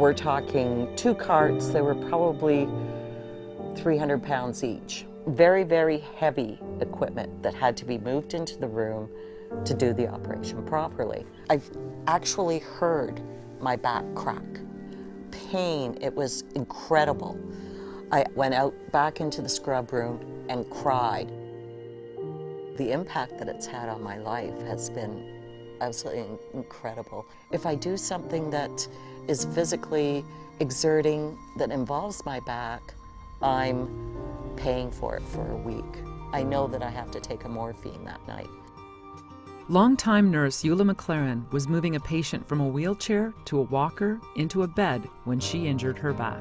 We're talking 2 carts, they were probably 300 pounds each. Very, very heavy equipment that had to be moved into the room to do the operation properly. I've actually heard my back crack. Pain, it was incredible. I went out back into the scrub room and cried. The impact that it's had on my life has been absolutely incredible. If I do something that is physically exerting, that involves my back, I'm paying for it for a week. I know that I have to take a morphine that night. Longtime nurse Eula McLaren was moving a patient from a wheelchair to a walker into a bed when she injured her back.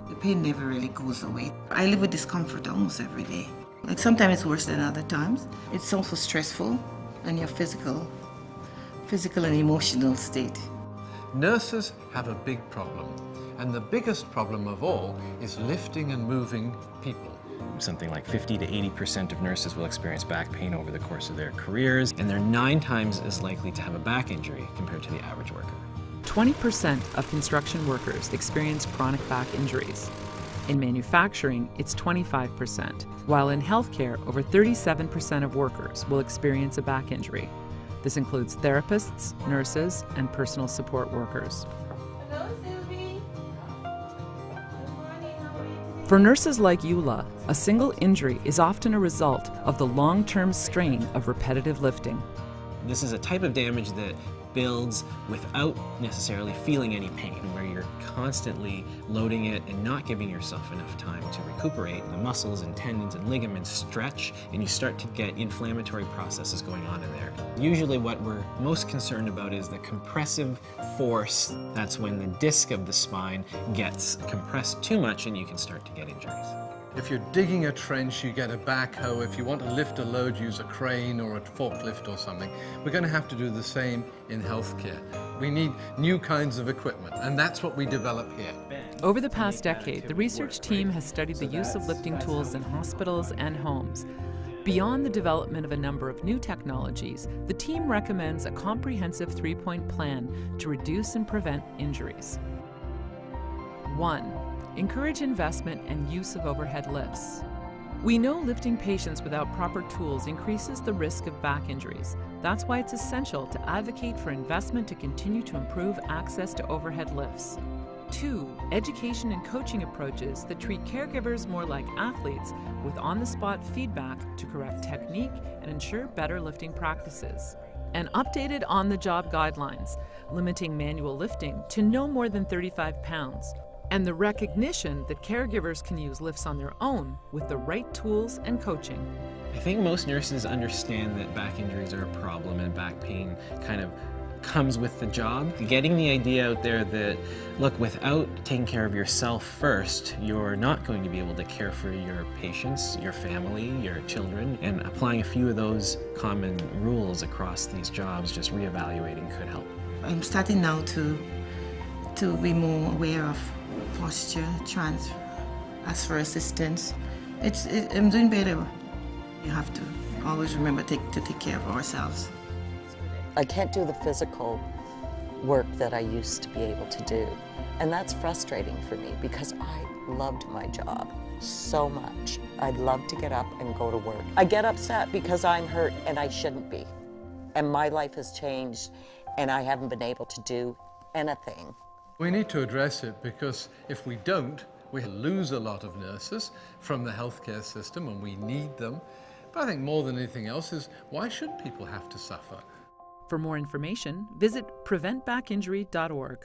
The pain never really goes away. I live with discomfort almost every day. Like sometimes it's worse than other times. It's also stressful and your physical and emotional state. Nurses have a big problem, and the biggest problem of all is lifting and moving people. Something like 50 to 80% of nurses will experience back pain over the course of their careers, and they're 9 times as likely to have a back injury compared to the average worker. 20% of construction workers experience chronic back injuries. In manufacturing, it's 25%, while in healthcare, over 37% of workers will experience a back injury. This includes therapists, nurses, and personal support workers. For nurses like Eula, a single injury is often a result of the long-term strain of repetitive lifting. This is a type of damage that builds without necessarily feeling any pain, where you're constantly loading it and not giving yourself enough time to recuperate. The muscles and tendons and ligaments stretch, and you start to get inflammatory processes going on in there. Usually what we're most concerned about is the compressive force. That's when the disc of the spine gets compressed too much and you can start to get injuries. If you're digging a trench, you get a backhoe. If you want to lift a load, use a crane or a forklift or something. We're going to have to do the same in healthcare. We need new kinds of equipment, and that's what we develop here. Over the past decade, the research team has studied the use of lifting tools in hospitals and homes. Beyond the development of a number of new technologies, the team recommends a comprehensive 3-point plan to reduce and prevent injuries. 1. Encourage investment and use of overhead lifts. We know lifting patients without proper tools increases the risk of back injuries. That's why it's essential to advocate for investment to continue to improve access to overhead lifts. 2. Education and coaching approaches that treat caregivers more like athletes with on-the-spot feedback to correct technique and ensure better lifting practices. And updated on-the-job guidelines, limiting manual lifting to no more than 35 pounds. And the recognition that caregivers can use lifts on their own with the right tools and coaching. I think most nurses understand that back injuries are a problem and back pain kind of comes with the job. Getting the idea out there that, look, without taking care of yourself first, you're not going to be able to care for your patients, your family, your children, and applying a few of those common rules across these jobs, just reevaluating could help. I'm starting now to be more aware of posture, transfer, ask for assistance. I'm doing better. You have to always remember to take care of ourselves. I can't do the physical work that I used to be able to do. And that's frustrating for me because I loved my job so much. I'd love to get up and go to work. I get upset because I'm hurt and I shouldn't be. And my life has changed and I haven't been able to do anything. We need to address it because if we don't, we lose a lot of nurses from the healthcare system, and we need them. But I think more than anything else is, why should people have to suffer? For more information, visit preventbackinjury.org.